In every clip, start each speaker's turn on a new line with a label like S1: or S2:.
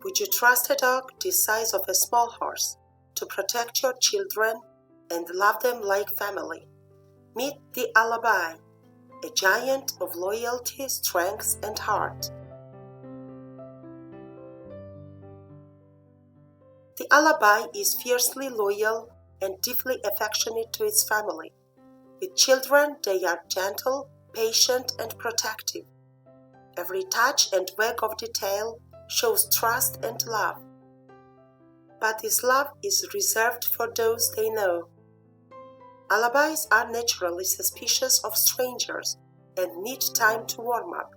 S1: Would you trust a dog the size of a small horse to protect your children and love them like family? Meet the Alabai, a giant of loyalty, strength, and heart. The Alabai is fiercely loyal and deeply affectionate to its family. With children, they are gentle, patient, and protective. Every touch and wag of the tail shows trust and love. But this love is reserved for those they know. Alabais are naturally suspicious of strangers and need time to warm up.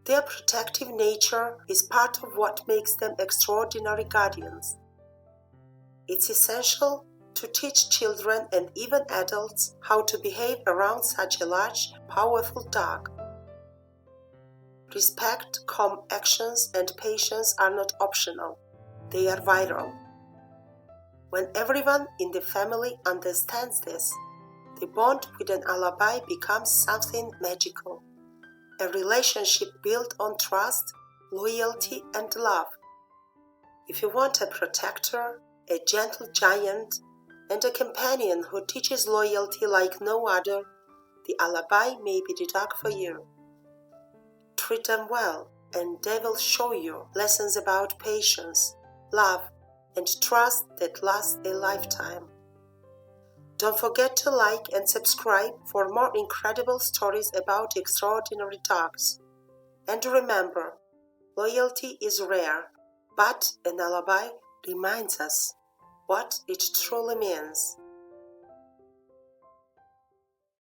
S1: Their protective nature is part of what makes them extraordinary guardians. It's essential to teach children and even adults how to behave around such a large, powerful dog. Respect, calm actions, and patience are not optional. They are vital. When everyone in the family understands this, the bond with an Alabai becomes something magical. A relationship built on trust, loyalty, and love. If you want a protector, a gentle giant, and a companion who teaches loyalty like no other, the Alabai may be the dog for you. Treat them well, and they will show you lessons about patience, love, and trust that last a lifetime. Don't forget to like and subscribe for more incredible stories about extraordinary dogs. And remember, loyalty is rare, but an Alabai reminds us what it truly means.